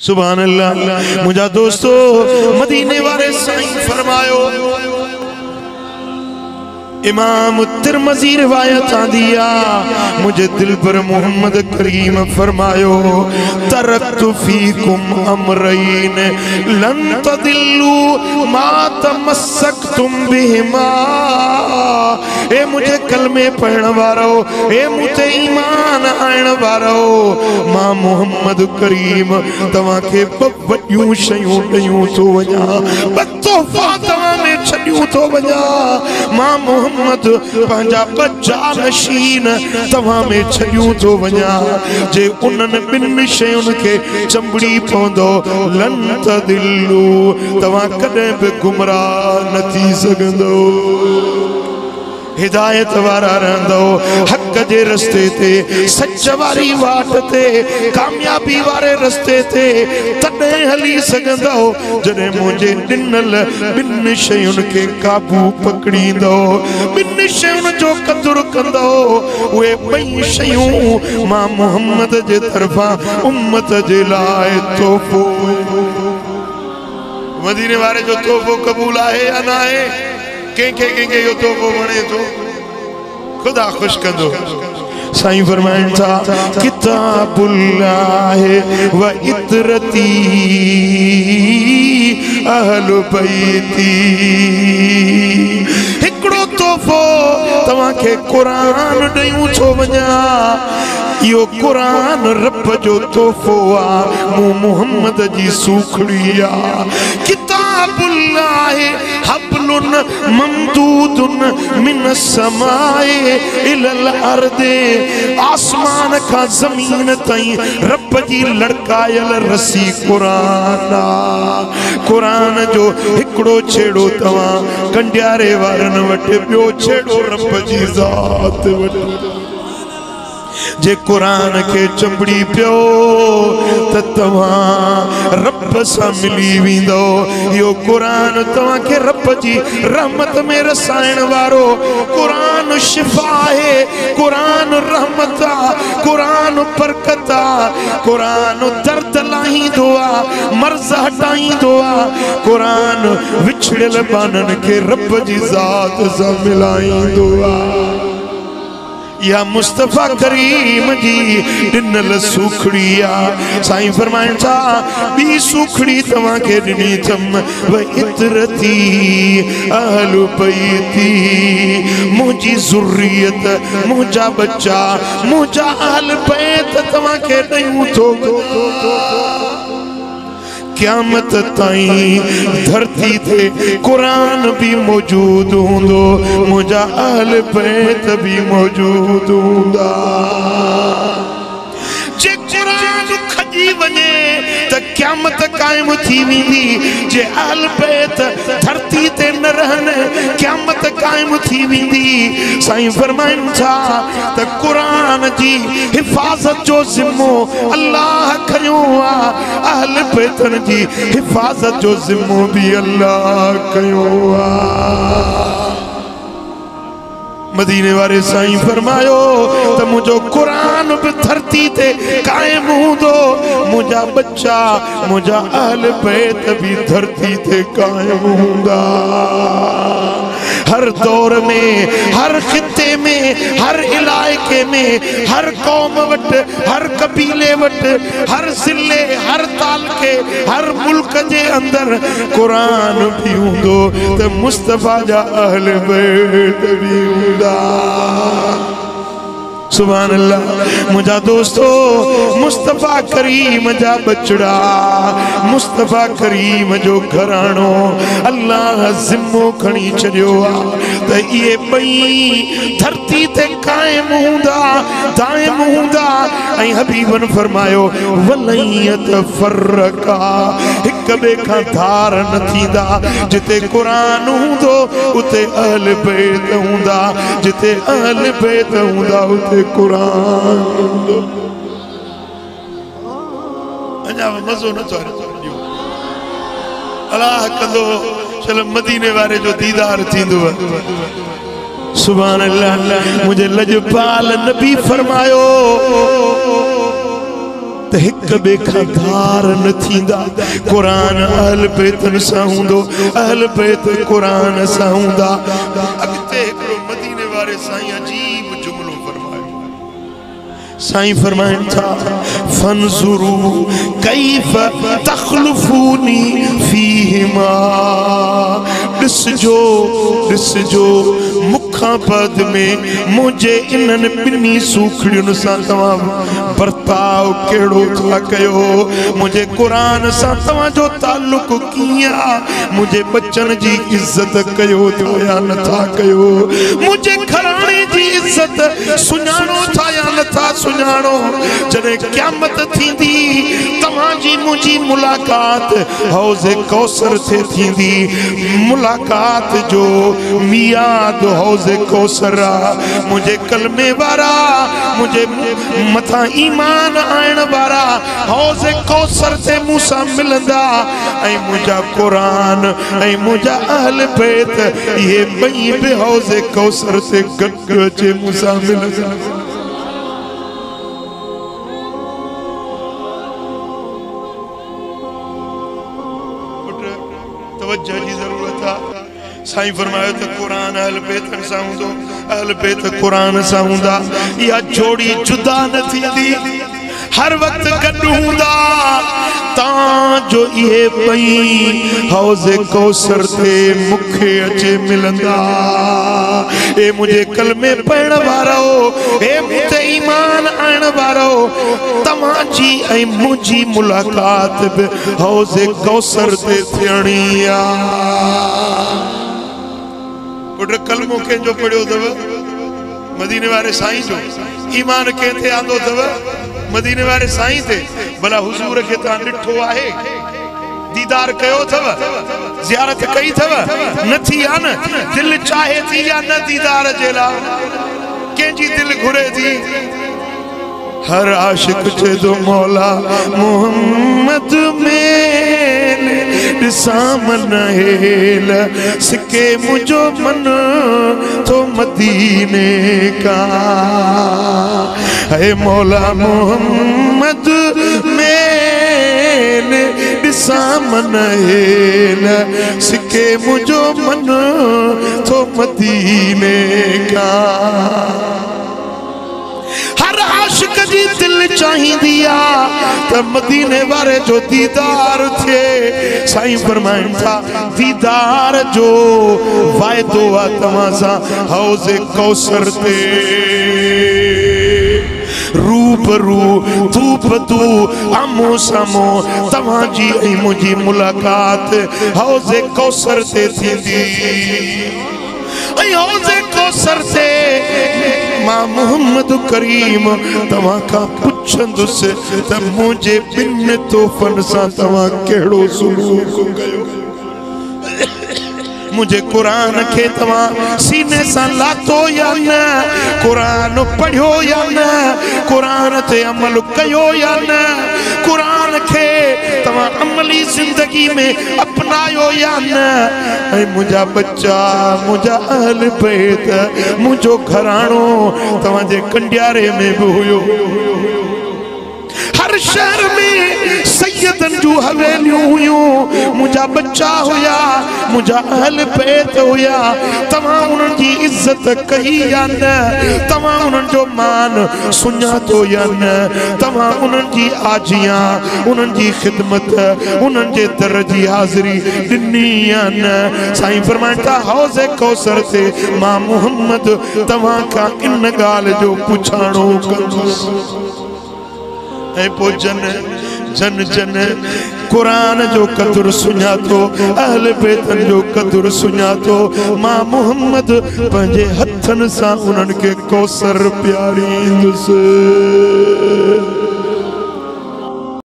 सुभान अल्लाह। मुझा दोस्तों मदीने वाले साईं फरमायो, इमाम तिरमिज़ी रिवायत आंदिया, मुझे दिल पर मोहम्मद करीम फरमायो, तरक्तु फीकुम अमरैन लन तदिल्लू मा तमस्सकतुम बिहिमा। ए मुझे कलमे पढ़ण वारो, ए मुझे ईमान आयण वारो, मां मोहम्मद करीम तवां के वड्डियूं शयूं ॾियूं थो वञा, ॿ तोहफ़ा तवां में छॾियूं थो वञा। मां मोहम्मद पंहिंजा बच्चा नशीन तवां में छॾियूं थो वञा। जे उन्हनि ॿिनि शयुनि खे चंबड़ी पवंदो, लन तदिल्लू, तवां कॾहिं बि गुमराह न थी सघंदो। हिदायत वारा रहंदो, हक जे रस्ते ते, सच वारी वाट ते, कामयाबी वारे रस्ते ते तॾहिं हली सघंदो जॾहिं मुंहिंजे ॾिनल ॿिनि शयुनि खे काबू पकड़ींदो, ॿिनि शयुनि जो क़दुरु कंदो। उहे ॿई शयूं मां मोहम्मद जे तरफ़ां उम्मत जे लाइ तोहफ़ो। मदीने वारे जो तोहफ़ो क़बूल आहे या न आहे? कंहिंखे यो तोहफ़ो वणे थो, खुदा खुश कंदो। साईं फरमाइनि था, किताबुल्लाह व इतरती अहल बैती। हिकिड़ो तोहफ़ो तव्हांखे क़ुरान ॾियूं थो वञा, यो कुरान रब जो तोहफ़ो आ, मूं मोहम्मद जी सूखड़ी आ। किताबुल्लाह हब्लुन ममदूदुन मिन समाए इलल अर्दे। आसमान का ज़मीन ताईं रब जी लड़कायल रस्सी कुरान आ। कुरान जो हिकिड़ो छेड़ो तव्हां कंडियारे वारनि वटि, ॿियो छेड़ो रब जी ज़ात वटि। जे कुरान के चंबड़ी पियो त तव्हां रब सां मिली वेंदो। यो कुरान तव्हां के रब जी रहमत में रसाइण वारो। कुरान शिफा आहे, कुरान रहमत आ, कुरान बरकत आ, कुरान दर्द लाहींदो आ, मर्ज़ हटाईंदो आ, कुरान विछड़ियल बानन के रब जी ज़ात सां मिलाईंदो आ। या मुस्तफा करीम जी ॾिनल सूखड़ी आ। साईं फरमाइनि था, ॿी सूखड़ी तव्हांखे ॾिनी अथम, व इतरती अहल बैती। मुंहिंजी ज़ुर्रियत, मुंहिंजा बच्चा, मुंहिंजा अहल बैत तव्हांखे ॾियूं थो। क़यामत ताईं धरती ते कुरान भी मौजूद हूंदो, मुंहिंजा अहल बैत भी मौजूद हूंदा। जे कुरान खजी वञे त क़यामत कायम थी वेंदी। जे अहल बैत धरती ते न रहनि, क़यामत कायम थी वेंदी। साईं फरमाइनि था त कुरान जी हिफ़ाज़त जो ज़िम्मो अल्लाह खयो आ, अहल बैतन जी हिफ़ाज़त जो ज़िम्मो भी अल्लाह कयो आ। मदीने वाले साईं फरमायो त मुझो कुरान भी धरती ते कायम हूंदो, मुझा बच्चा, मुझा अहल बैत भी धरती ते कायम हूंदा। हर दौर में, हर खिते में, हर इलाके में, हर कौम वट, हर कबीले वट, हर ज़िले, हर तालके, हर मुल्क जे अंदर कुरान भी हूंदो त मुस्तफा जा अहल बैत भी हूंदा। सुभान अल्लाह। मुझा दोस्तों, मुस्तफा करीम जा बचड़ा, मुस्तफा करीम जो घराणो अल्लाह ज़िम्मो खणी छॾियो आ त इहे ॿई धरती ते कायम हूंदा, दाइम हूंदा। ऐं हबीबन फरमायो, वलयत फर्रका, हिक ॿिए खां धार न थींदा। जिते कुरान हूंदो उते अहल बैत हूंदा, जिते अहल बैत हूंदा उते कुरान हूंदो। अञा मज़ो नथो अचे, अलाह कंदो चलो मदीने वारे जो दीदार थींदो। सुभान अल्लाह। मुझे लजपाल नबी फरमायो, त हिक ॿिए खां धार न थींदा। क़ुरान अहल बैतन सां हूंदो, अहल बैत क़ुरान सां हूंदा। अॻिते हिकिड़ो मदीने वारे साईं अजीब जुमलो फरमायो। साईं फरमाइनि था फंजुरू कैफ तखलुफूनी फीहिमा। ॾिसजो ॾिसजो मुखां बाद में मुझे इन्हनि ॿिन्ही सूखड़ियुनि सां तव्हां बर्ताव कहिड़ो था कयो। मुझे क़ुरान सां तव्हांजो ताल्लुक कीअं आहे? मुझे बच्चनि जी इज़त कयो था या नथा कयो? मुझे घराणे जी इज़त सुञाणो था या नथा सुञाणो? जॾहिं क़यामत थींदी तव्हांजी मुंहिंजी मुलाक़ात हौज़े कौसर से थींदी। मुलाक़ात जो मियाद हौज़े कौसर आहे। मुझे कलमे वारा मुझे मथा ईमान आयण वारा हौज़े कौसर से मूंसां मिलंदा ऐं मुंहिंजा क़ुरान ऐं मुंहिंजा अहल बैत इहे ॿई बि हौज़े कौसर से गॾु अचे मूंसां मिलंदा। तवज्जो जी ज़रूरत आहे। साईं फरमायो त क़ुरान अहल बैतन सां हूंदो, अहल बैत क़ुरान सां हूंदा। इहा जोड़ी जुदा न थींदी, हर वक्त गॾु हूंदा। तांजो इहे ॿई हौज़े कौसर ते मूंखे अचे मिलंदा। ए मुझे कलमे पढ़ण वारो, ए मुझे ईमान आणण वारो, तव्हांजी ऐं मुंहिंजी मुलाक़ात बि हौज़े कौसर ते थियणी आहे। पुट कलमो कंहिंजो पढ़ियो अथव? मदीने वारे साईं जो। ईमान कंहिं ते आंदो अथव? मदीने वारे साईं ते। भला हुजूर खे तव्हां ॾिठो आहे? दीदार कयो अथव? ज़ियारत कई अथव? न थी आहे न? दिलि चाहे थी या न दीदार जे लाइ? कंहिंजी दिलि घुरे थी? हर आशिक चए थो मौला मोहम्मद में ॾिसां मन हेल सिके मुंहिंजो मन थो मदीने का। है मौला मोहम्मद में ॾिसां मन हेल सिके मुंहिंजो मन थो मदीने का। हर आशिक जी दिल चाहींदी आहे त मदीने वारे जो दीदार थिए। साईं फरमाइनि था दीदार जो वाइदो आहे तव्हां सां हौज़े कौसर ते। रूबरू तू बतू आमो सामो तव्हांजी ऐं मुंहिंजी मुलाक़ात हौज़े कौसर ते थींदी। ऐं हौज़े कौसर से मां मोहम्मद करीम तव्हां खां पुछंदुसि त मुंहिंजे ॿिनि तोहफ़नि सां तव्हां कहिड़ो सुलूक कयो? मुझे कुरान के तव्हां सीने सां लातो या न? कुरान पढ़ियो या न? कुरान ते अमल कयो या न? कुरान के तव्हां अमली जिंदगी में अपनायो या न? ऐं मुंहिंजा बच्चा, मुंहिंजा अहल बैत, मुंहिंजो घराणो तव्हांजे कंडियारे में बि हुयो। हर शहर में सैयदन जूं हवेलियूं हुयूं, मुंहिंजा बच्चा हुया, मुंहिंजा अहल बैत हुया। तव्हां उन्हनि जी इज़त कई या न? तव्हां उन्हनि जो मान सुञातो या न? तव्हां उन्हनि जी आजियां, उन्हनि जी ख़िदमत, उन्हनि जे दर जी हाज़िरी ॾिनी या न? साईं फरमाइनि था हौज़े कौसर ते मां मोहम्मद तव्हां खां इन ॻाल्हि जो पुछाणो कंदुसि। ऐं पोइ जन जन जन कुरान जो क़दुर सुञातो, अहल बैतन जो क़दुर सुञातो। मां मोहम्मद पंहिंजे हथनि सां उन्हनि खे कौसर पियारींदुसि।